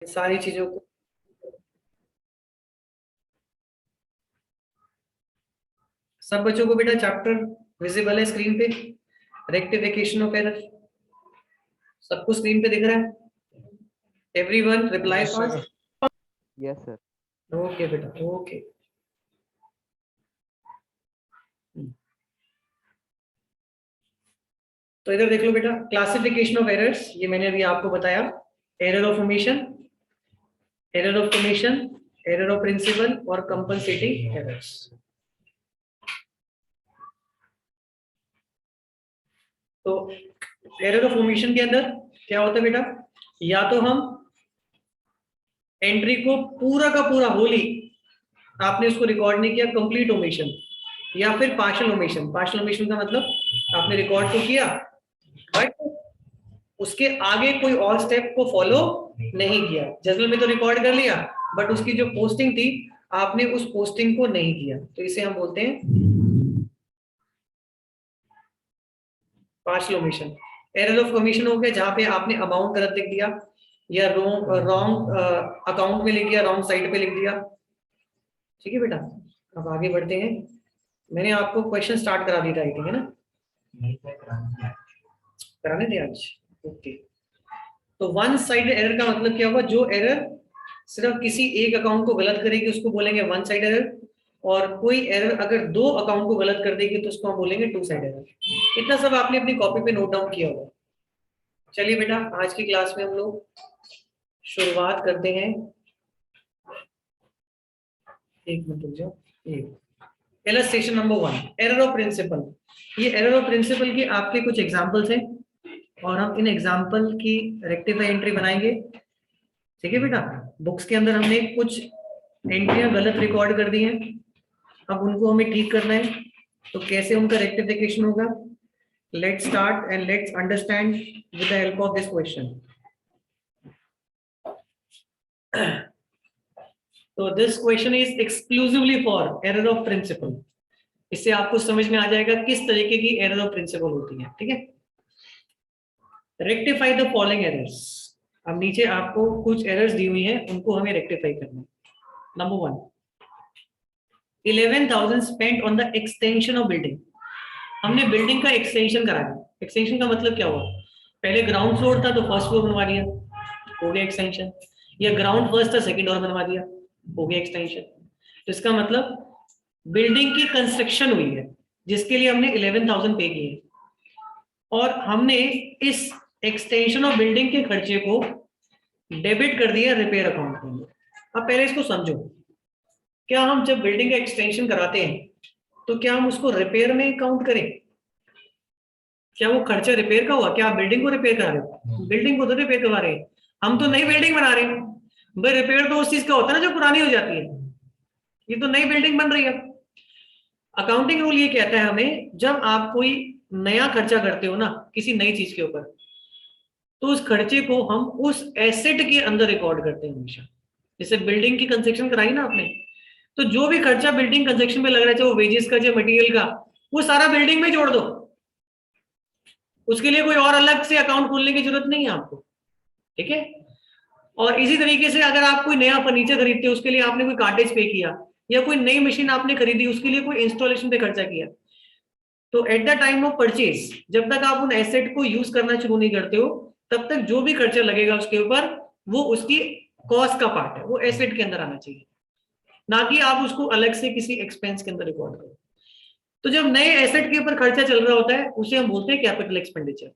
सारी चीजों को सब बच्चों को बेटा चैप्टर विजिबल है स्क्रीन पे? रेक्टिफिकेशन ऑफ एरर सबको स्क्रीन पे दिख रहा है? Everyone reply fast? Yes sir. Okay बेटा ओके। तो इधर देख लो बेटा, क्लासिफिकेशन ऑफ एरर्स, ये मैंने अभी आपको बताया। Error of omission, error of commission, error of principle और कंपनसेटिंग एरर्स। तो एरर ऑफ ओमिशन के अंदर क्या होता है बेटा, या तो हम एंट्री को पूरा का पूरा होली आपने उसको रिकॉर्ड नहीं किया, कंप्लीट ओमिशन, या फिर पार्शियल ओमिशन। पार्शियल ओमिशन का मतलब आपने रिकॉर्ड तो किया बट उसके आगे कोई और स्टेप को फॉलो नहीं किया। जर्नल में तो रिकॉर्ड कर लिया बट उसकी जो पोस्टिंग थी आपने उस पोस्टिंग को नहीं किया, तो इसे हम बोलते हैं partial omission. Error of commission हो गया जहां पे आपने अमाउंट गलत लिख दिया या रॉन्ग अकाउंट में लिख दिया, रॉन्ग साइड पे लिख दिया। ठीक है बेटा, अब आगे बढ़ते हैं। मैंने आपको क्वेश्चन स्टार्ट करा दिया था आई थिंक, है ना? कराने थे आज? ओके। तो वन साइड एरर का मतलब क्या हुआ, जो एरर सिर्फ किसी एक अकाउंट को गलत करेगी उसको बोलेंगे वन साइड एरर, और कोई एरर अगर दो अकाउंट को गलत कर देगी तो उसको हम बोलेंगे टू साइड एरर। इतना सब आपने अपनी कॉपी पे नोट डाउन किया होगा। चलिए बेटा, आज की क्लास में हम लोग शुरुआत करते हैं। एक मिनट रुक जाओ। Illustration number 1, error of principle. ये एरर ऑफ प्रिंसिपल के आपके कुछ एग्जांपल्स हैं और हम इन एग्जांपल की रेक्टिफाई एंट्री बनाएंगे। ठीक है बेटा, बुक्स के अंदर हमने कुछ एंट्रियां गलत रिकॉर्ड कर दी हैं, अब उनको हमें ठीक करना है। तो कैसे उनका रेक्टिफिकेशन होगा? Let's start and let's understand with the help of this question. तो this question is exclusively for error of principle. इससे आपको समझ में आ जाएगा किस तरीके की एरर ऑफ प्रिंसिपल होती है। ठीक है, रेक्टिफाई द फॉलोइंग एरर्स। अब नीचे आपको कुछ एरर्स दी हुई हैं, उनको हमें रेक्टिफाई करना है। Number 1, 11,000 spent on the extension of building. हमने बिल्डिंग का एक्सटेंशन करा दिया। एक्सटेंशन का मतलब क्या हुआ, पहले ग्राउंड फ्लोर था तो फर्स्ट फ्लोर बनवा दिया, हो गया एक्सटेंशन। या ग्राउंड फर्स्ट था सेकंड फ्लोर बनवा दिया, हो गया एक्सटेंशन। तो इसका मतलब बिल्डिंग की कंस्ट्रक्शन हुई है जिसके लिए हमने 11,000 पे किए, और हमने इस एक्सटेंशन ऑफ बिल्डिंग के खर्चे को डेबिट कर दिया रिपेयर अकाउंट के अंदर। अब पहले इसको समझो, क्या हम जब बिल्डिंग का एक्सटेंशन कराते हैं तो क्या हम उसको रिपेयर में काउंट करें? क्या वो खर्चा रिपेयर का हुआ? क्या आप बिल्डिंग को रिपेयर करा रहे हो? बिल्डिंग को तो रिपेयर करवा रहे हैं, हम तो नई बिल्डिंग बना रहे हैं भाई। रिपेयर तो उस चीज का होता है ना जो पुरानी हो जाती है, ये तो नई बिल्डिंग बन रही है। अकाउंटिंग रूल ये कहता है हमें, जब आप कोई नया खर्चा करते हो ना किसी नई चीज के ऊपर, तो उस खर्चे को हम उस एसेट के अंदर रिकॉर्ड करते हैं हमेशा। जैसे बिल्डिंग की कंस्ट्रक्शन कराई ना आपने, तो जो भी खर्चा बिल्डिंग कंस्ट्रक्शन में लग रहा है, चाहे वो वेजेस का चाहे मटेरियल का, वो सारा बिल्डिंग में जोड़ दो। उसके लिए कोई और अलग से अकाउंट खोलने की जरूरत नहीं है आपको। ठीक है, और इसी तरीके से अगर आप कोई नया फर्नीचर खरीदते हो, उसके लिए आपने कोई कार्टेज पे किया, या कोई नई मशीन आपने खरीदी, उसके लिए कोई इंस्टॉलेशन पे खर्चा किया, तो at the time of purchase जब तक आप उन एसेट को यूज करना शुरू नहीं करते हो, तब तक जो भी खर्चा लगेगा उसके ऊपर, वो उसकी कॉस्ट का पार्ट है, वो एसेट के अंदर आना चाहिए, ना कि आप उसको अलग से किसी एक्सपेंस के अंदर रिकॉर्ड करो। तो जब नए एसेट के ऊपर खर्चा चल रहा होता है उसे हम बोलते हैं कैपिटल एक्सपेंडिचर।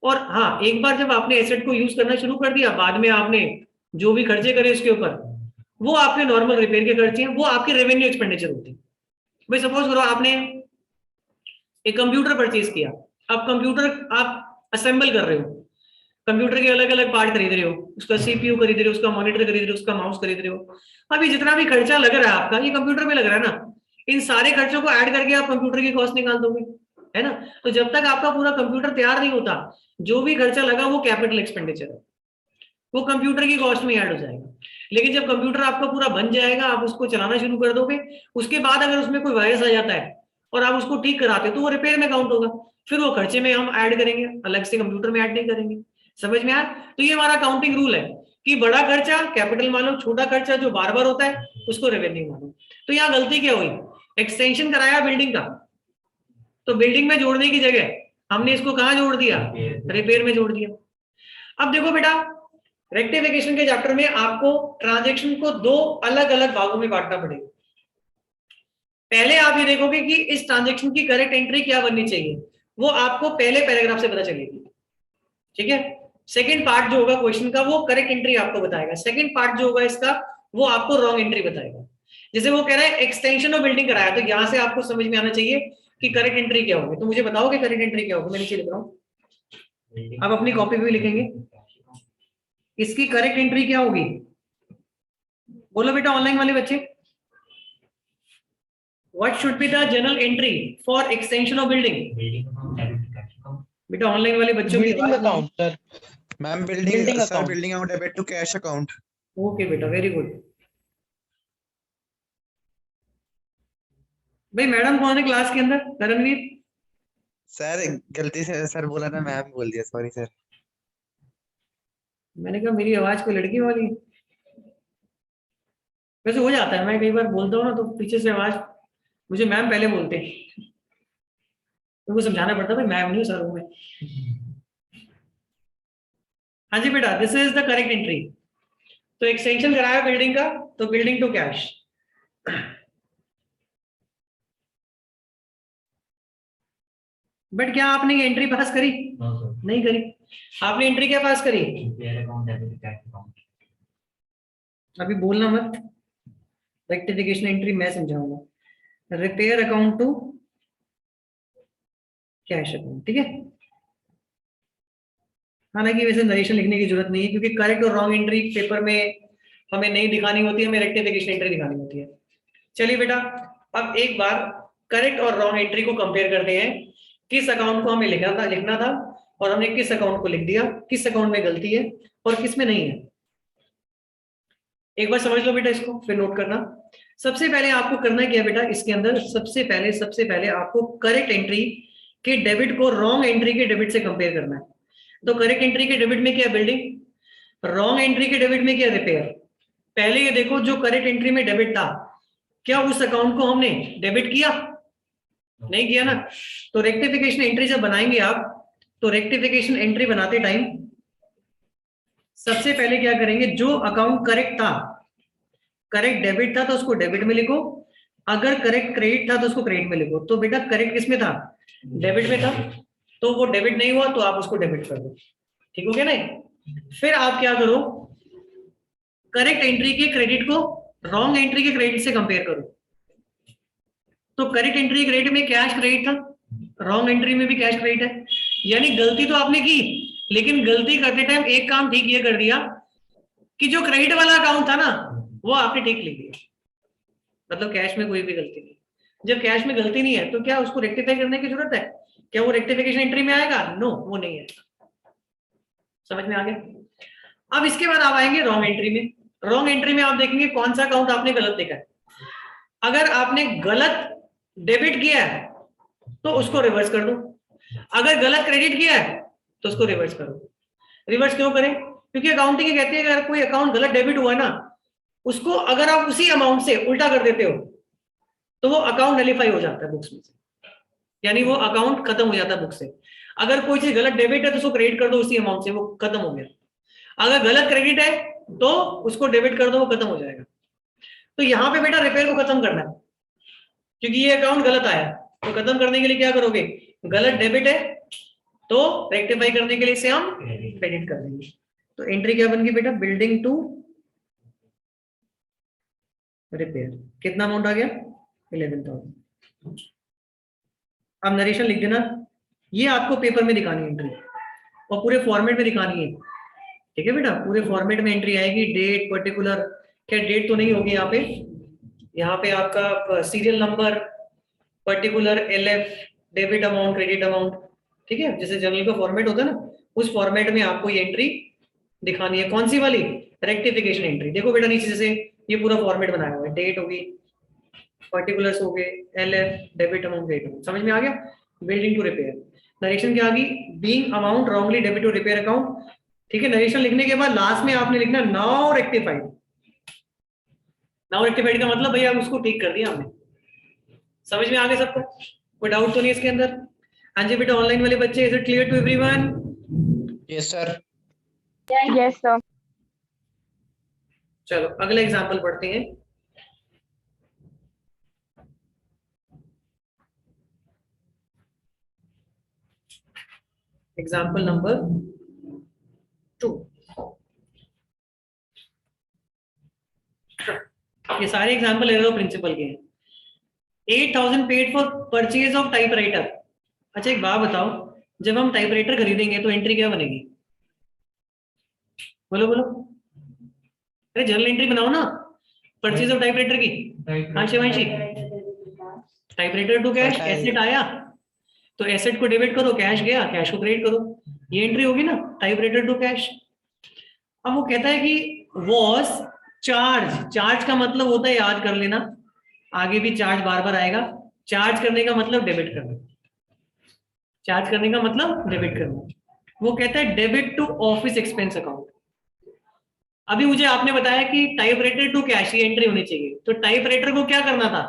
और हाँ, एक बार जब आपने एसेट को यूज करना शुरू कर दिया, बाद में आपने जो भी खर्चे करे उसके ऊपर, वो आपके नॉर्मल रिपेयर के खर्चे हैं, वो आपके रेवेन्यू एक्सपेंडिचर होते हैं। भाई सपोज करो आपने एक कंप्यूटर परचेज किया, अब कंप्यूटर आप असेंबल कर रहे हो, कंप्यूटर के अलग अलग पार्ट खरीद रहे हो, उसका सीपीयू खरीद रहे हो, उसका मॉनिटर खरीद रहे हो, उसका माउस खरीद रहे हो। अभी जितना भी खर्चा लग रहा है आपका, ये कंप्यूटर में लग रहा है ना, इन सारे खर्चों को ऐड करके आप कंप्यूटर की कॉस्ट निकाल दोगे, है ना? तो जब तक आपका पूरा कंप्यूटर तैयार नहीं होता, जो भी खर्चा लगा वो कैपिटल एक्सपेंडिचर है, वो कंप्यूटर की कॉस्ट में ऐड हो जाएगा। लेकिन जब कंप्यूटर आपका पूरा बन जाएगा, आप उसको चलाना शुरू कर दोगे, उसके बाद अगर उसमें कोई वायरस आ जाता है और आप उसको ठीक कराते हो, तो वो रिपेयर में काउंट होगा, फिर वो खर्चे में हम ऐड करेंगे, अलग से कंप्यूटर में ऐड नहीं करेंगे। समझ में आया? तो ये हमारा काउंटिंग रूल है कि बड़ा खर्चा कैपिटल मानो, छोटा खर्चा जो बार बार होता है उसको रेवेन्यू मानो। तो यहाँ गलती क्या हुई, एक्सटेंशन कराया बिल्डिंग का, तो बिल्डिंग में जोड़ने की जगह हमने इसको कहाँ जोड़ दिया, रिपेयर में जोड़ दिया। अब देखो बेटा, रेक्टिफिकेशन के चैप्टर में आपको ट्रांजैक्शन को दो अलग अलग भागों में बांटना पड़ेगा। पहले आप ये देखोगे कि इस ट्रांजैक्शन की करेक्ट एंट्री क्या बननी चाहिए, वो आपको पहले पैराग्राफ से पता चलेगी, ठीक है। सेकंड पार्ट जो होगा क्वेश्चन का वो करेक्ट एंट्री आपको बताएगा, सेकंड पार्ट जो होगा इसका वो आपको रॉन्ग एंट्री बताएगा। जैसे वो कह रहा है एक्सटेंशन ऑफ बिल्डिंग कराया, तो यहां से आपको समझ में आना चाहिए कि करेक्ट एंट्री क्या होगी। तो मुझे बताओ कि करेक्ट एंट्री क्या होगी, मैं नीचे लिख रहा हूं, आप अपनी कॉपी पे भी लिखेंगे इसकी करेक्ट एंट्री क्या होगी। बोलो बेटा ऑनलाइन वाले बच्चे, what should be the general entry for extension of building. बेटा ऑनलाइन वाले बच्चों की building account sir, ma'am building building sir, account. Building account debit to cash account. Okay बेटा, वेरी गुड। भाई मैडम कौन है क्लास के अंदर, करणवीर। सर गलती से सर बोला ना, मैम बोल दिया, सॉरी सर। मैंने कहा मेरी आवाज कोई लड़की वाली है। वैसे हो जाता है, मैं कई बार बोलता हूँ ना तो पीछे से आवाज, मुझे मैम पहले बोलते हैं, तो समझाना पड़ता है भाई मैम नहीं सर हूं मैं। हाँ जी बेटा, this is the correct entry. तो एक्सटेंशन कराया बिल्डिंग का, तो बिल्डिंग टू कैश। बट क्या आपने ये एंट्री पास करी? नहीं करी। आपने एंट्री क्या पास करी? अभी बोलना मत, रेक्टिफिकेशन एंट्री मैं समझाऊंगा। Repair account to cash account, ठीक है। हालांकि वैसे नरेशन लिखने की जरूरत नहीं है, क्योंकि करेक्ट और रॉन्ग एंट्री पेपर में हमें नहीं दिखानी होती है, हमें रेक्टिफिकेशन एंट्री दिखानी होती है। चलिए बेटा, अब एक बार करेक्ट और रॉन्ग एंट्री को कंपेयर करते हैं, किस अकाउंट को हमें लिखना था और हमने किस अकाउंट को लिख दिया, किस अकाउंट में गलती है और किस में नहीं है। एक बार समझ लो बेटा इसको, फिर नोट करना। सबसे पहले आपको करना क्या बेटा, इसके अंदर सबसे पहले आपको करेक्ट एंट्री के डेबिट को रॉन्ग एंट्री के डेबिट से कंपेयर करना है। तो करेक्ट एंट्री के डेबिट में क्या बिल्डिंग, रॉन्ग एंट्री के डेबिट में क्या रिपेयर। पहले ये देखो, जो करेक्ट एंट्री में डेबिट था, क्या उस अकाउंट को हमने डेबिट किया? नहीं किया ना। तो रेक्टिफिकेशन एंट्री जब बनाएंगे आप, तो रेक्टिफिकेशन एंट्री बनाते टाइम सबसे पहले क्या करेंगे, जो अकाउंट करेक्ट था, करेक्ट डेबिट था तो उसको डेबिट में लिखो, अगर करेक्ट क्रेडिट था तो उसको क्रेडिट में लिखो। तो बेटा करेक्ट किस में था? डेबिट में था, तो वो डेबिट नहीं हुआ तो आप उसको डेबिट कर दो, ठीक हो गया ना। फिर आप क्या करो, करेक्ट एंट्री के क्रेडिट को रॉन्ग एंट्री के क्रेडिट से कंपेयर करो। तो करेक्ट एंट्री क्रेडिट में कैश क्रेडिट था, रॉन्ग एंट्री में भी कैश क्रेडिट है, यानी गलती तो आपने की, लेकिन गलती करते टाइम एक काम ठीक ये कर दिया कि जो क्रेडिट वाला अकाउंट था ना वो आपने ठीक लिख दिया, मतलब कैश में कोई भी गलती नहीं। जब कैश में गलती नहीं है तो क्या उसको रेक्टिफाई करने की जरूरत है? क्या वो रेक्टिफिकेशन एंट्री में आएगा? नो, वो नहीं है। समझ में आ गया। अब इसके बाद आप आएंगे रॉन्ग एंट्री में। रॉन्ग एंट्री में आप देखेंगे कौन सा अकाउंट आपने गलत देखा है। अगर आपने गलत डेबिट किया है तो उसको रिवर्स कर दो, अगर गलत क्रेडिट किया है तो उसको रिवर्स करो। रिवर्स क्यों करें? क्योंकि अकाउंटिंग कहती है अगर कोई अकाउंट गलत डेबिट हुआ है ना, उसको अगर आप उसी अमाउंट से उल्टा कर देते हो तो वो अकाउंट नलिफाई हो जाता है बुक्स में से, यानी वो अकाउंट खत्म हो जाता है बुक से। अगर कोई चीज गलत डेबिट है तो उसको क्रेडिट कर दो उसी अमाउंट से, वो खत्म हो गया। अगर गलत क्रेडिट है तो उसको डेबिट कर दो, वो खत्म हो जाएगा। तो यहाँ पे बेटा रिपेयर को खत्म करना है, क्योंकि ये अकाउंट गलत आया, तो खत्म करने के लिए क्या करोगे, गलत डेबिट है तो रेक्टिफाई करने के लिए इसे हम क्रेडिट कर देंगे। तो एंट्री क्या बन गई बेटा, बिल्डिंग टू रिपेयर। कितना अमाउंट आ गया? 11,000। अब नरेशन लिख देना, ये आपको पेपर में दिखानी है एंट्री और पूरे फॉर्मेट में दिखानी है, ठीक है बेटा। पूरे फॉर्मेट में एंट्री आएगी, डेट पर्टिकुलर, क्या डेट तो नहीं होगी यहाँ पे आपका serial number, particular, LF, debit amount, credit amount, ठीक है। जैसे जनरल का फॉर्मेट होता है ना, उस फॉर्मेट में आपको ये एंट्री दिखानी है। कौन सी वाली? Rectification entry. देखो बेटा नीचे जैसे ये पूरा फॉर्मेट बनाया हुआ है, डेट होगी, पर्टिकुलर्स हो गए, LF, debit amount, credit amount. समझ में आ गया? Building to repair. नरेशन क्या आ गई, being amount wrongly debit to repair account, ठीक है, नरेशन लिखने के बाद लास्ट में आपने लिखना नाउ रेक्टिफाइड। नाउ रेक्टिफाइड का मतलब भैया उसको ठीक कर दिया हमने। समझ में आ गया सबको? कोई डाउट तो नहीं इसके अंदर? हाँ जी बेटा, ऑनलाइन वाले बच्चे, is it clear to everyone? Yes sir. Yes sir. चलो अगला एग्जांपल पढ़ते हैं। Example number 2। ये सारे एग्जांपल ले लो प्रिंसिपल के। 8,000 paid for purchase of typewriter. अच्छा एक बात बताओ, जब हम टाइपराइटर खरीदेंगे तो एंट्री क्या बनेगी? बोलो बोलो। अरे जर्नल एंट्री बनाओ ना परचेज ऑफ टाइपराइटर की। हाँ Shivanshi, typewriter to cash, asset आया तो एसेट को डेबिट करो, कैश गया, कैश को क्रेडिट करो, ये एंट्री होगी ना, टाइपराइटर टू कैश। अब वो कहता है कि वॉज चार्ज। चार्ज का मतलब होता है, याद कर लेना, आगे भी चार्ज बार बार आएगा। चार्ज करने का मतलब डेबिट करना। चार्ज करने का मतलब डेबिट करना। वो कहता है debit to office expense account. अभी मुझे आपने बताया कि टाइपराइटर टू कैश की एंट्री होनी चाहिए, तो टाइपराइटर को क्या करना था?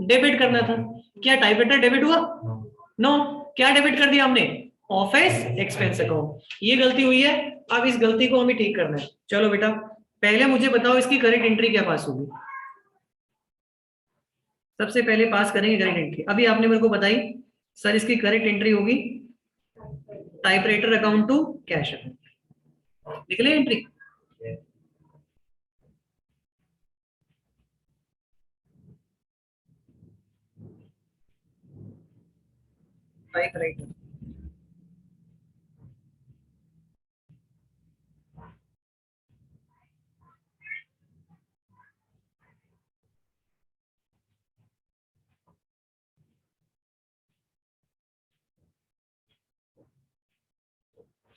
डेबिट करना था। क्या टाइपराइटर डेबिट हुआ? नो। क्या डेबिट कर दिया हमने? Office expense account. ये गलती हुई है, अब इस गलती को हमें ठीक करना है। चलो बेटा पहले मुझे बताओ इसकी करेक्ट एंट्री क्या पास होगी। सबसे पहले पास करेंगे करेक्ट एंट्री। अभी आपने मेरे को बताई सर इसकी करेक्ट एंट्री होगी typewriter account to cash account. लिख ले एंट्री। टाइपराइटर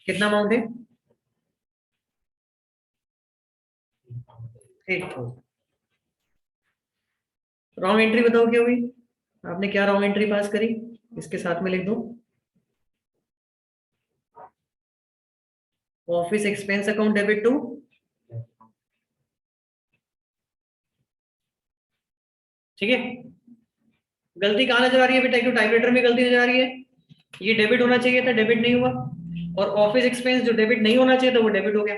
कितना अमाउंट है? 8,000। रॉन्ग एंट्री बताओ क्या हुई? आपने क्या रॉन्ग एंट्री पास करी? इसके साथ में लिख दो office expense account debit to. ठीक है, गलती कहां नजर आ रही है बेटा? क्यों टाइपराइटर में गलती नजर आ रही है? ये डेबिट होना चाहिए था, डेबिट नहीं हुआ। और ऑफिस एक्सपेंस जो डेबिट नहीं होना चाहिए था वो डेबिट हो गया।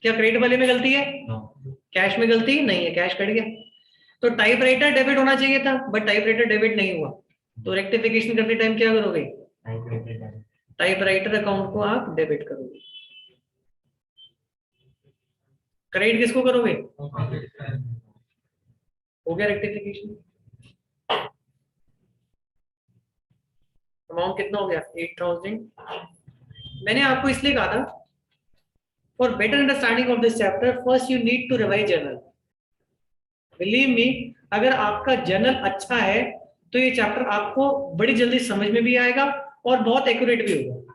क्या क्रेडिट वाले में गलती है? कैश में गलती नहीं है, कैश कट गया। तो टाइपराइटर डेबिट होना चाहिए था बट टाइपराइटर डेबिट नहीं हुआ, तो रेक्टिफिकेशन करते टाइम क्या करोगे? टाइपराइटर अकाउंट को आप डेबिट करोगे। क्रेडिट किसको करोगे? हो गया रेक्टिफिकेशन। अमाउंट कितना हो गया? 8,000। मैंने आपको इसलिए कहा था for better understanding of this chapter first you need to revise journal. Believe me, अगर आपका जर्नल अच्छा है तो ये चैप्टर आपको बड़ी जल्दी समझ में भी आएगा और बहुत एक्यूरेट भी होगा।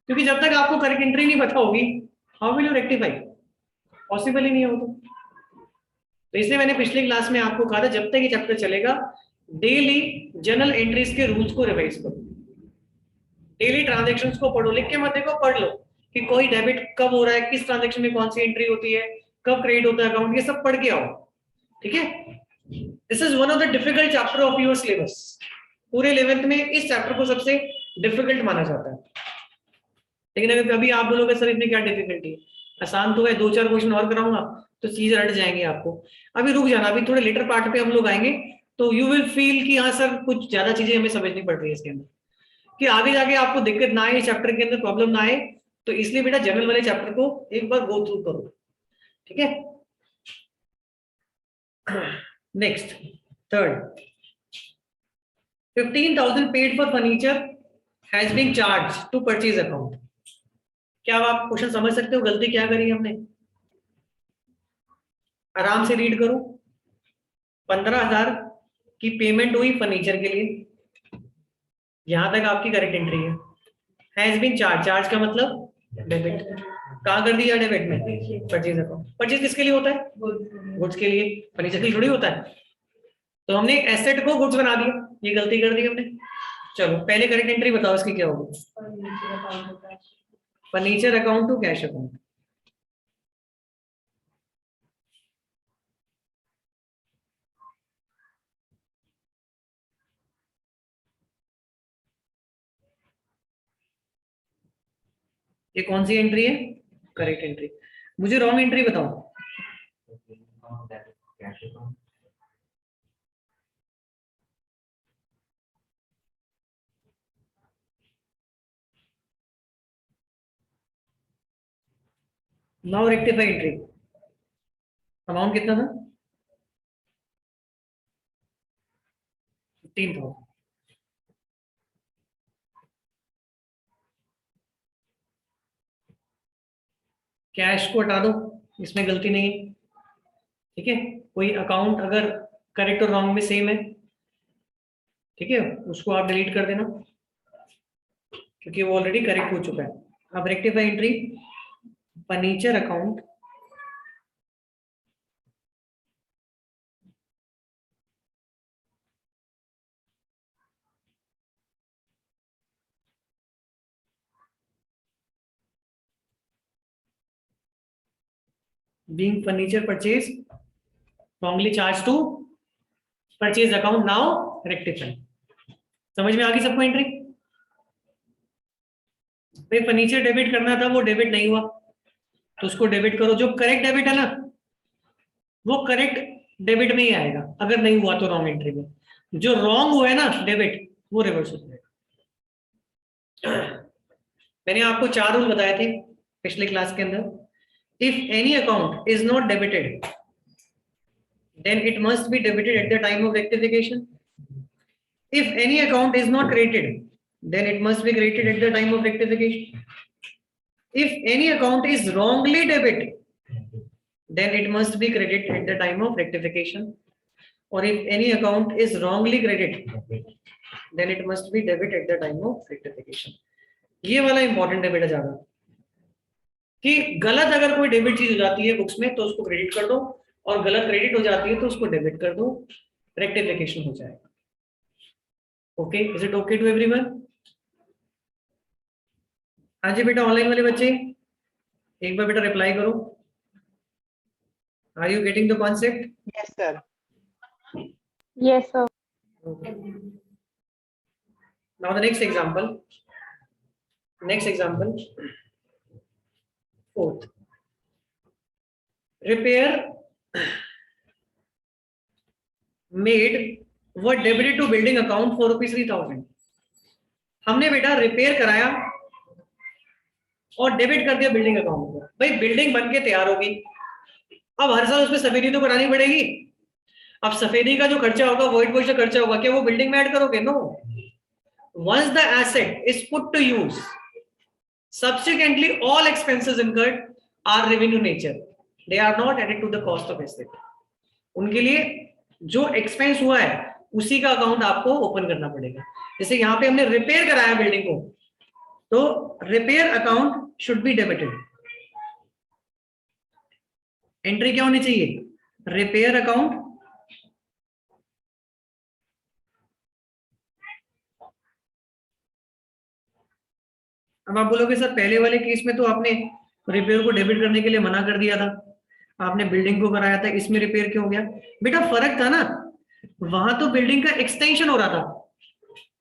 क्योंकि जब तक आपको करेक्ट एंट्री नहीं पता होगी, how will you rectify? Possible ही नहीं होगा। तो इसलिए मैंने पिछली क्लास में आपको कहा था जब तक ये चैप्टर चलेगा डेली जर्नल एंट्रीज के रूल्स को रिवाइज करो, डेली ट्रांजैक्शंस को पढ़ो। लिख के मत देखो, पढ़ लो कि कोई डेबिट कब हो रहा है, किस ट्रांजैक्शन में कौन सी एंट्री होती है, कब क्रेडिट होता है अकाउंट, ये सब पढ़ के आओ। ठीक है, this is one of the difficult chapter of your syllabus. पूरे 11th में इस चैप्टर को सबसे डिफिकल्ट माना जाता है। लेकिन अगर कभी आप बोलोगे सर इसमें क्या डिफिकल्टी है, आसान तो है, 2-4 क्वेश्चन और कराऊंगा तो चीजें रट जाएंगे आपको। अभी रुक जाना, अभी थोड़े लेटर पार्ट पे हम लोग आएंगे तो यू विल फील कि हाँ सर कुछ ज्यादा चीजें हमें समझनी पड़ रही है इसके अंदर, कि आगे जाके आपको दिक्कत ना आए, चैप्टर के अंदर प्रॉब्लम ना आए। तो इसलिए बेटा जनरल वाले चैप्टर को एक बार गो थ्रू करो। ठीक है, next third, 15,000 paid for furniture has been charge to purchase account. क्या आप क्वेश्चन समझ सकते हो? गलती क्या करी हमने? आराम से रीड करो। 15,000 की पेमेंट हुई फर्नीचर के लिए, यहां तक आपकी करेक्ट एंट्री है। हैज बीन चार्ज, चार्ज का मतलब डेबिट। कहां कर दिया? डेबिट में, परचेज अकाउंट। परचेज किसके लिए होता है? गुड्स के लिए, फर्नीचर के लिए थोड़ी होता है। तो हमने एसेट को गुड्स बना दिया, ये गलती कर दी हमने। चलो पहले करेक्ट एंट्री बताओ इसकी क्या होगी? Furniture account to cash account. ये कौन सी एंट्री है? Correct entry. मुझे रॉन्ग एंट्री बताओ। Now rectify entry. अमाउंट कितना था? 15,000। कैश को हटा दो, इसमें गलती नहीं है। ठीक है, कोई अकाउंट अगर करेक्ट और रॉन्ग में सेम है, ठीक है, उसको आप डिलीट कर देना क्योंकि वो ऑलरेडी करेक्ट हो चुका है। अब rectify entry, furniture account being furniture purchase wrongly charged to purchase account, now rectify। समझ में आ गई सबको एंट्री? भाई फर्नीचर डेबिट करना था, वो डेबिट नहीं हुआ तो उसको डेबिट करो। जो करेक्ट डेबिट है ना वो करेक्ट डेबिट में ही आएगा, अगर नहीं हुआ तो रॉन्ग एंट्री में। जो रॉन्ग हुआ है ना डेबिट, वो रिवर्स हो जाएगा। मैंने आपको 4 रूल बताए थे पिछले क्लास के अंदर। If any account is not debited then it must be debited at the time of rectification. If any account is not credited, then it must be credited at the time of rectification. If any account is wrongly debited, then it must be credited at the time of rectification. Or if any account is wrongly credited, then it must be debited at the time of rectification. ये वाला important है बेटा ज्यादा, कि गलत अगर कोई debit चीज हो जाती है बुक्स में तो उसको क्रेडिट कर दो, और गलत क्रेडिट हो जाती है तो उसको डेबिट कर दो, रेक्टिफिकेशन हो जाएगा। Okay, is it okay to everyone? हाँ जी बेटा, ऑनलाइन वाले बच्चे एक बार बेटा रिप्लाई करो। Are you getting the concept? Yes sir. Yes, sir. Now the next example, fourth, repair made व debited to building account for ₹3,000। हमने बेटा रिपेयर कराया और डेबिट कर दिया बिल्डिंग अकाउंट को। भाई बिल्डिंग बन के तैयार होगी, अब हर साल उसमें सफेदी तो करानी पड़ेगी। अब सफेदी का जो खर्चा होगा, व्हाइट वॉश का खर्चा होगा, क्या वो बिल्डिंग में ऐड करोगे? No. Once the asset is put to use, subsequently all expenses incurred are revenue nature, they are not added to the cost of asset। उनके लिए जो एक्सपेंस हुआ है उसी का अकाउंट आपको ओपन करना पड़ेगा। जैसे यहाँ पे हमने रिपेयर कराया बिल्डिंग को, तो repair account should be debited. Entry क्या होनी चाहिए? रिपेयर अकाउंट अब आप बोलोगे सर पहले वाले केस में तो आपने रिपेयर को डेबिट करने के लिए मना कर दिया था, आपने बिल्डिंग को कराया था, इसमें रिपेयर क्यों हो गया? बेटा फर्क था ना, वहां तो बिल्डिंग का एक्सटेंशन हो रहा था,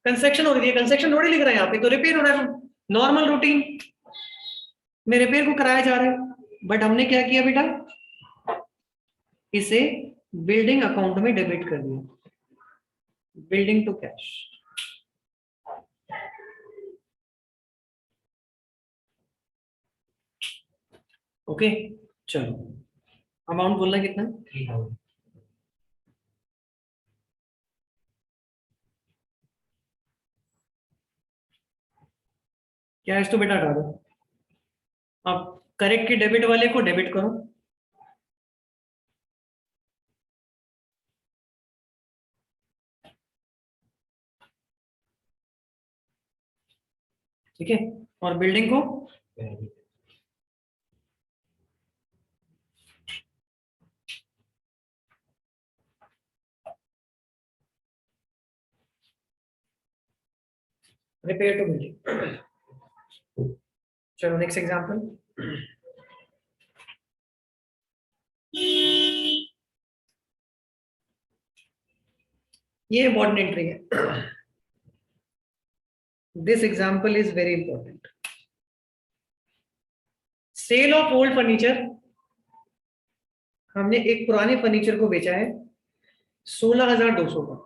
कंस्ट्रक्शन हो रही है, कंस्ट्रक्शन थोड़ी लिख रहा है यहाँ पे, तो रिपेयर हो रहा है, नॉर्मल रूटीन में रिपेयर को कराया जा रहा है। बट हमने क्या किया बेटा, इसे बिल्डिंग अकाउंट में डेबिट कर दिया, बिल्डिंग टू कैश। ओके चलो, अमाउंट बोलना कितना? 3,000। क्या इसको बेटा हटा दो, अब करेक्ट के डेबिट वाले को डेबिट करो। ठीक है, और बिल्डिंग को रिपेयर टू बिल्डिंग। चलो नेक्स्ट एग्जांपल। ये इंपॉर्टेंट एंट्री है। This example is very important. Sale of old furniture, हमने एक पुराने फर्नीचर को बेचा है 16,200 का।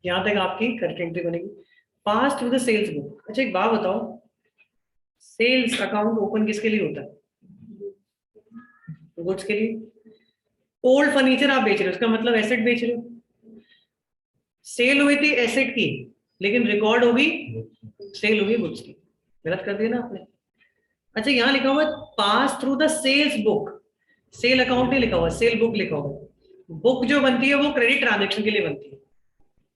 यहां तक आपकी करेक्ट एंट्री बनेगी। Pass through the sales book. अच्छा एक बात बताओ, सेल्स अकाउंट ओपन किसके लिए होता है? गुड्स के लिए। ओल्ड फर्नीचर आप बेच रहे हो, उसका मतलब एसेट बेच रहे हो। सेल हुई थी एसेट की, लेकिन रिकॉर्ड होगी सेल होगी गुड्स की। गलत कर दिया ना आपने। अच्छा यहाँ लिखा हुआ pass through the sales book, sale account नहीं लिखा हुआ, सेल बुक लिखा हुआ। बुक जो बनती है वो क्रेडिट ट्रांजेक्शन के लिए बनती है,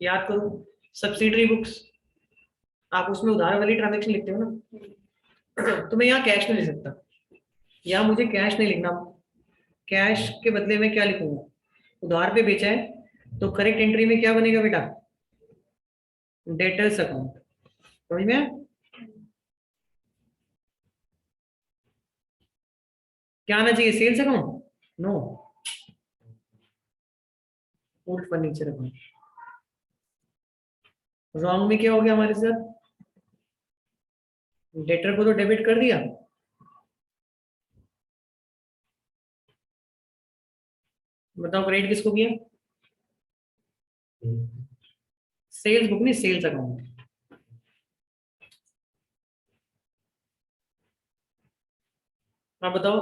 याद करो। सब्सिडरी बुक्स, आप उसमें उधार वाली ट्रांजेक्शन लिखते हो ना, तो मैं यहाँ कैश नहीं लिख सकता, यहाँ मुझे कैश नहीं लिखना। कैश के बदले में क्या लिखूंगा? उधार पे बेचा है, तो करेक्ट एंट्री में क्या बनेगा बेटा? Debtors account. समझ में आया? क्या आना चाहिए? Sales account? No, old furniture account. Wrong में क्या हो गया हमारे साथ? डेटर को तो डेबिट कर दिया, बताओ क्रेडिट किसको किया? सेल्स बुक नहीं, सेल्स अकाउंट। आप बताओ,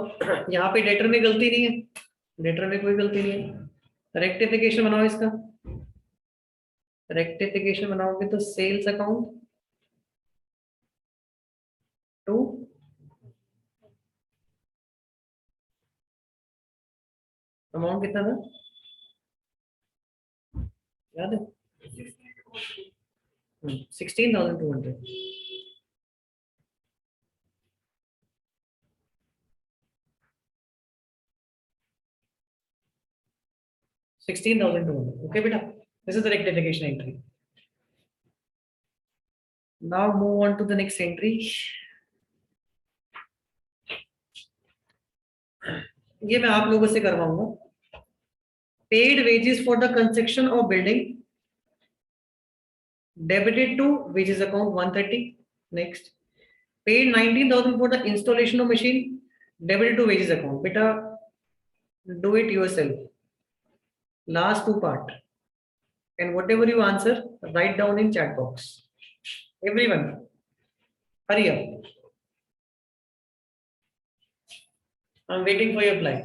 यहाँ पे डेटर में गलती नहीं है, डेटर में कोई गलती नहीं है। रेक्टिफिकेशन बनाओ इसका, रेक्टिफिकेशन बनाओगे तो सेल्स अकाउंट टू अमाउंट कितना था याद है? 16,200। 16,200। ओके बेटा, this is the rectification entry. Now move on to the next entry. ये मैं आप लोगों से करवाऊंगा। Paid wages for the construction of building debited to wages account 130. Next, paid 19,000 for the installation of machine, debited to wages account. Beta, do it yourself. Last two part, and whatever you answer, write down in chat box. Everyone, hurry up. I'm waiting for your reply.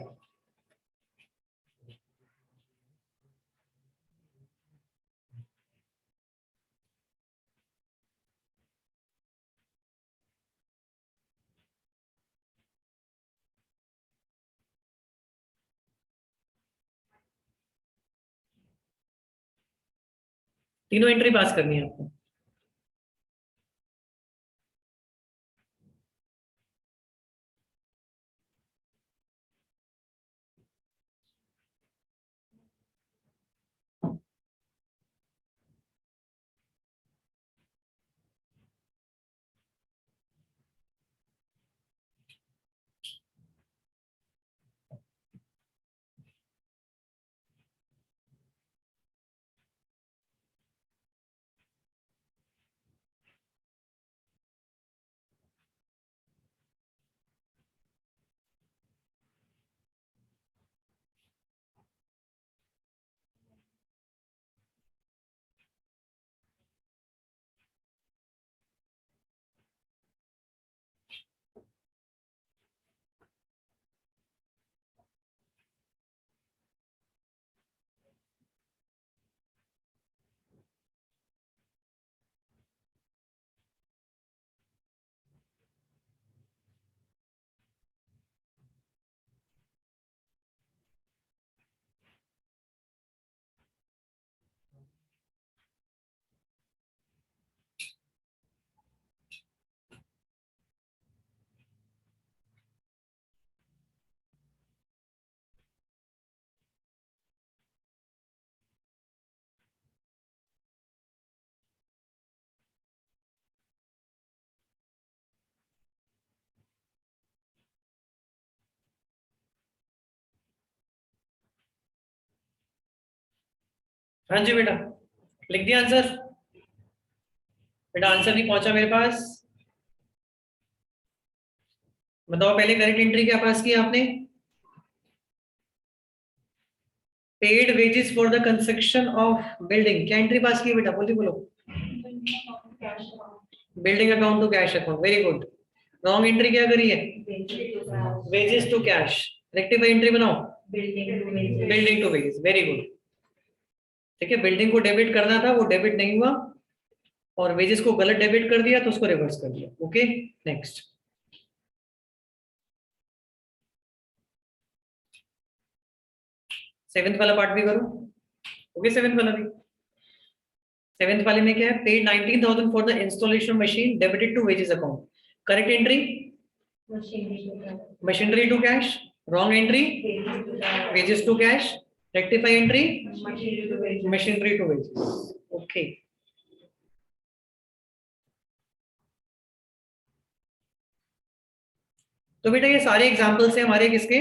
तीनों entry पास करनी है आपको। हाँ जी बेटा, लिख दिया answer? बेटा आंसर नहीं पहुंचा मेरे पास, बताओ पहले करेक्ट एंट्री क्या पास की आपने? Paid wages for the construction of building, क्या एंट्री पास की बेटा? बोली बोलो। Building account to cash account, very good. Wrong entry क्या करी है? Wages to cash. Rectify entry बनाओ, building to wages, very good. ठीक है, बिल्डिंग को डेबिट करना था, वो डेबिट नहीं हुआ, और वेजेस को गलत डेबिट कर दिया तो उसको रिवर्स कर दिया। Okay, next. सेवेंथ वाला पार्ट भी करो। ओके, सेवेंथ वाला भी। सेवेंथ वाले में क्या है? Paid 19,000 for the installation machine, debited to wages account. Correct entry machinery to cash, wrong entry wages to cash, rectify entry machinery to wages. Okay, तो बेटा ये सारे एग्जांपल्स हैं हमारे किसके?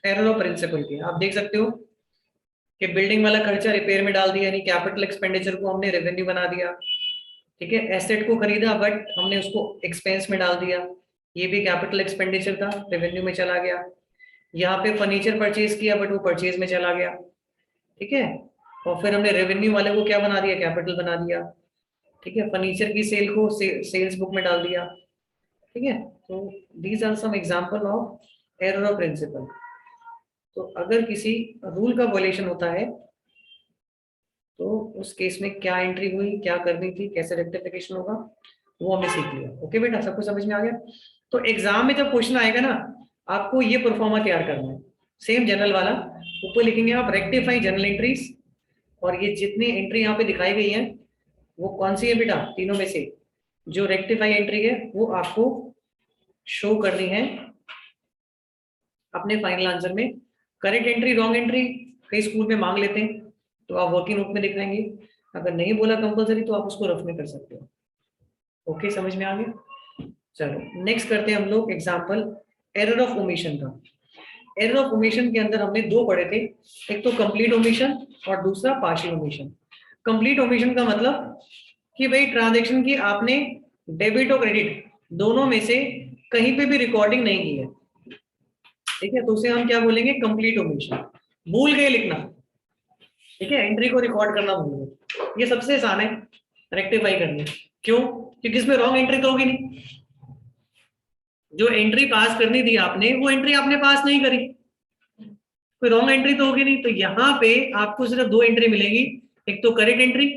एरर ऑफ प्रिंसिपल के। आप देख सकते हो कि बिल्डिंग वाला खर्चा रिपेयर में डाल दिया, यानी कैपिटल एक्सपेंडिचर को हमने रेवेन्यू बना दिया। ठीक है, एसेट को खरीदा बट हमने उसको एक्सपेंस में डाल दिया, ये भी कैपिटल एक्सपेंडिचर था, रेवेन्यू में चला गया। यहाँ पे फर्नीचर परचेज किया बट वो परचेज में चला गया। ठीक है, और फिर हमने रेवेन्यू वाले को क्या बना दिया? कैपिटल बना दिया। ठीक है, फर्नीचर की सेल को सेल्स बुक में डाल दिया। ठीक है, तो these are some example of error of principle. तो अगर किसी रूल का वॉयलेशन होता है तो उस केस में क्या एंट्री हुई, क्या करनी थी, कैसे रेक्टिफिकेशन होगा, वो हमने सीख लिया। ओके बेटा, सबको समझ में आ गया? तो एग्जाम में जब क्वेश्चन आएगा ना, आपको ये परफॉर्मा तैयार करना है, सेम जनरल वाला। ऊपर लिखेंगे आप रेक्टिफाई जनरल एंट्रीज, और ये जितनी एंट्री यहाँ पे दिखाई गई है वो कौन सी है बेटा? तीनों में से जो रेक्टिफाई एंट्री है वो आपको शो करनी है अपने फाइनल आंसर में। करेक्ट एंट्री रॉन्ग एंट्री कई स्कूल में मांग लेते हैं, तो आप वर्किंग नोट में दिखाएंगे। अगर नहीं बोला कंपलसरी तो आप उसको रफ में कर सकते हो। ओके, समझ में आ गया? चलो नेक्स्ट करते हैं हम लोग एग्जांपल एरर ऑफ ओमिशन का। एरर ऑफ ओमिशन के अंदर हमने दो पढ़े थे, एक तो कंप्लीट ओमिशन और दूसरा पार्शियल ओमिशन। कंप्लीट ओमिशन का मतलब कि भाई ट्रांजैक्शन की आपने डेबिट और क्रेडिट दोनों में से कहीं पे भी रिकॉर्डिंग नहीं की है। ठीक है, तो उसे हम क्या बोलेंगे? Complete omission. भूल गए लिखना, ठीक है, एंट्री को रिकॉर्ड करना भूल गए, ये सबसे आसान है रेक्टिफाई करनी। क्यों? क्योंकि इसमें रॉन्ग एंट्री तो होगी नहीं। जो एंट्री पास करनी थी आपने वो एंट्री आपने पास नहीं करी, कोई रॉन्ग एंट्री तो होगी नहीं। तो यहाँ पे आपको सिर्फ दो एंट्री मिलेगी, एक तो करेक्ट एंट्री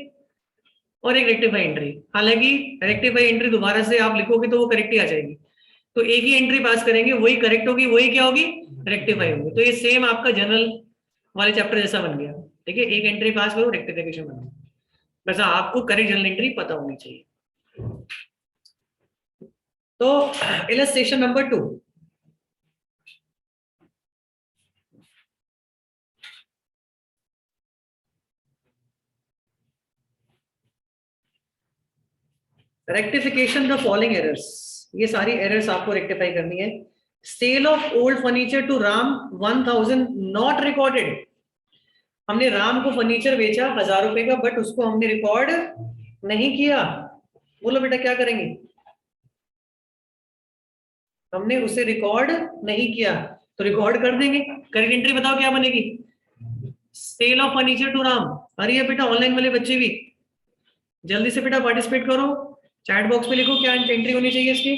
और एक रेक्टिफाई एंट्री। हालांकि रेक्टिफाई एंट्री दोबारा से आप लिखोगे तो वो करेक्ट ही आ जाएगी, तो एक ही एंट्री पास करेंगे, वही करेक्ट होगी, वही क्या होगी? रेक्टिफाई होगी। तो ये सेम आपका जनरल वाले चैप्टर जैसा बन गया। ठीक है, एक एंट्री पास करो, रेक्टिफिकेशन बना। बस आपको करेक्ट जनरल एंट्री पता होनी चाहिए। तो illustration number 2, rectification the following errors. ये सारी एरर्स आपको रेक्टिफाई करनी है। Sale of old furniture to Ram 1000 not recorded. हमने राम को फर्नीचर बेचा 1000 रुपए का, बट उसको हमने रिकॉर्ड नहीं किया। बोलो बेटा क्या करेंगे? हमने उसे रिकॉर्ड नहीं किया तो रिकॉर्ड कर देंगे। करेक्ट एंट्री बताओ क्या बनेगी? Sale of furniture to Ram. अरे ये बेटा ऑनलाइन वाले बच्चे भी जल्दी से बेटा पार्टिसिपेट करो, चैट बॉक्स में लिखो क्या एंट्री होनी चाहिए इसकी,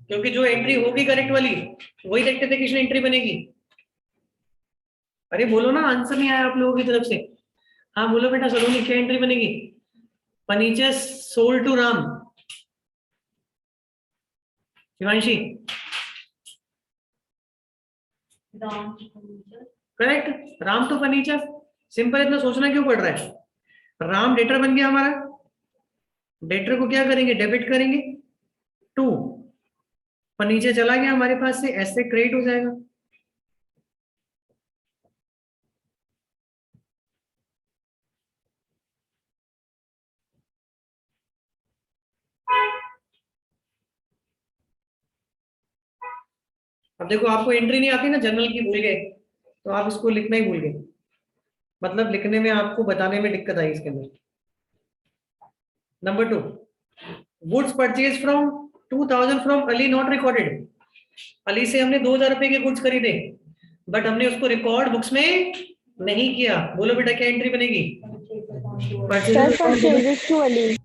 क्योंकि जो एंट्री होगी करेक्ट वाली वही रेक्टिफिकेशन एंट्री बनेगी। अरे बोलो ना, आंसर नहीं आया आप लोगों की तरफ से। हाँ बोलो बेटा, सलोनी क्या एंट्री बनेगी? Furniture sold to Ram. Shivanshi correct, Ram to furniture. Simple, इतना सोचना क्यों पड़ रहा है? राम डेटर बन गया हमारा, डेटर को क्या करेंगे? डेबिट करेंगे टू फर्नीचर, चला गया हमारे पास से, ऐसे क्रेडिट हो जाएगा। अब देखो आपको एंट्री नहीं आती ना, जनरल की भूल गए तो आप इसको लिखना ही भूल गए। मतलब लिखने में आपको बताने में दिक्कत आई इसके अंदर। Number 2, goods purchase from 2000 from Ali not recorded. Ali से हमने 2000 रुपए के गुड्स खरीदे, बट हमने उसको रिकॉर्ड बुक्स में नहीं किया। बोलो बेटा क्या एंट्री बनेगी? Sir, purchases to Ali.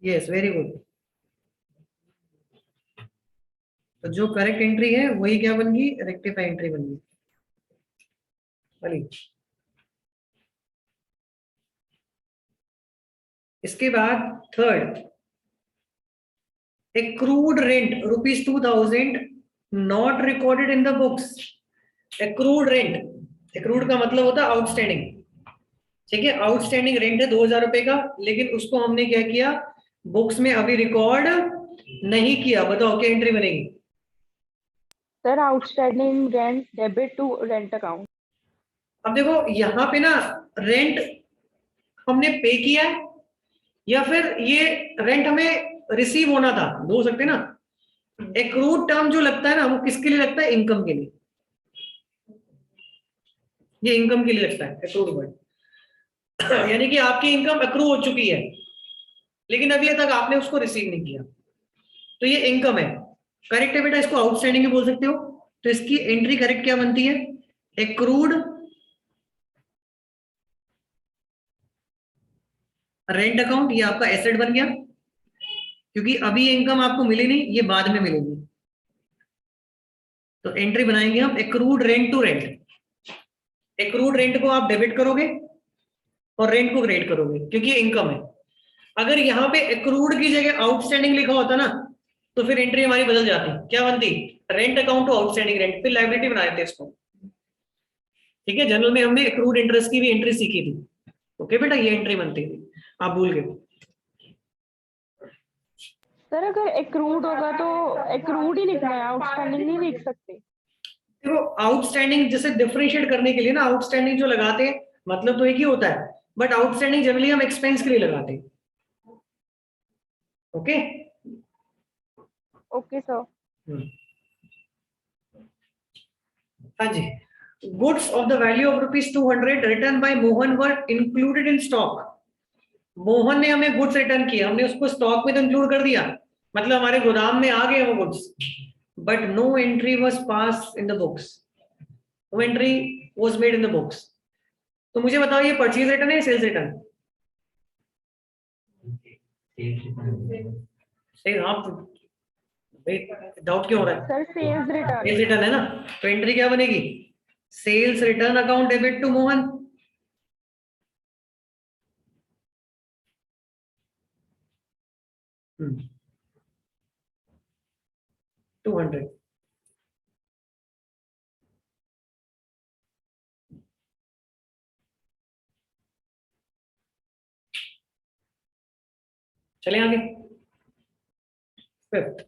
Yes, very good. तो जो करेक्ट एंट्री है वही क्या बन गई? रेक्टिफाई एंट्री बन गई। अली। इसके बाद third, accrued rent rupees 2000 not recorded in the books। accrued rent, accrued का मतलब होता है आउटस्टैंडिंग। ठीक है, आउटस्टैंडिंग रेंट है 2000 रुपए का, लेकिन उसको हमने क्या किया? बुक्स में अभी रिकॉर्ड नहीं किया। बताओ क्या एंट्री बनेगी? Sir, outstanding rent debit to rent account. अब देखो यहाँ पे ना, रेंट हमने पे किया है या फिर ये रेंट हमें रिसीव होना था, दो हो सकते ना। एक्रूड टर्म जो लगता है ना, वो किसके लिए लगता है? इनकम के लिए। ये इनकम के लिए लगता है एक्रूड वर्ड। यानी कि आपकी इनकम एक्रू हो चुकी है, लेकिन अभी तक आपने उसको रिसीव नहीं किया, तो ये इनकम है। करेक्ट है बेटा, इसको आउटस्टैंडिंग भी बोल सकते हो। तो इसकी एंट्री करेक्ट क्या बनती है? Accrued rent account. ये आपका एसेट बन गया, क्योंकि अभी इनकम आपको मिली नहीं, ये बाद में मिलेगी। तो एंट्री बनाएंगे हम accrued rent to rent. Accrued rent को आप डेबिट करोगे और रेंट को क्रेडिट करोगे, क्योंकि ये इनकम है। अगर यहाँ पे एक्रूड की जगह आउटस्टैंडिंग लिखा होता ना, तो फिर एंट्री हमारी बदल जाती। क्या बनती? Rent account to outstanding rent, फिर लायबिलिटी बना देते इसको। ठीक है, जनरल में हमने एक्रूड इंटरेस्ट की भी एंट्री सीखी थी। ओके बेटा, ये एंट्री बनती थी, आप भूल गए। सर, अगर accrued होगा तो accrued ही लिखना है, outstanding नहीं लिख सकते। देखो आउटस्टैंडिंग जैसे डिफरेंशिएट करने के लिए ना, आउटस्टैंडिंग जो लगाते हैं मतलब तो एक ही होता है, बट आउटस्टैंडिंग जनरली हम एक्सपेंस के लिए लगाते हैं। Okay Okay, sir. हाँ जी। Goods of the value of ₹200 return by Mohan were included in stock. Mohan ने हमें गुड्स रिटर्न किया, हमने उसको स्टॉक में तो इंक्लूड कर दिया, मतलब हमारे गोदाम में आ गए वो goods, but no entry was pass in the books. No entry was made in the books. तो मुझे बताओ ये परचेज रिटर्न है, सेल्स रिटर्न? सही, आप डाउट क्यों हो रहा है? Sir, sales return. Sales return है ना, तो एंट्री क्या बनेगी? Sales return account debit to Mohan. Hmm, 200। चले आगे। Fifth,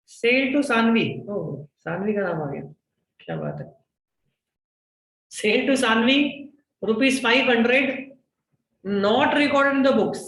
sale to Saanvi. Oh, Saanvi का नाम आ गया, क्या बात है। Sale to Saanvi ₹500 not recorded in the books.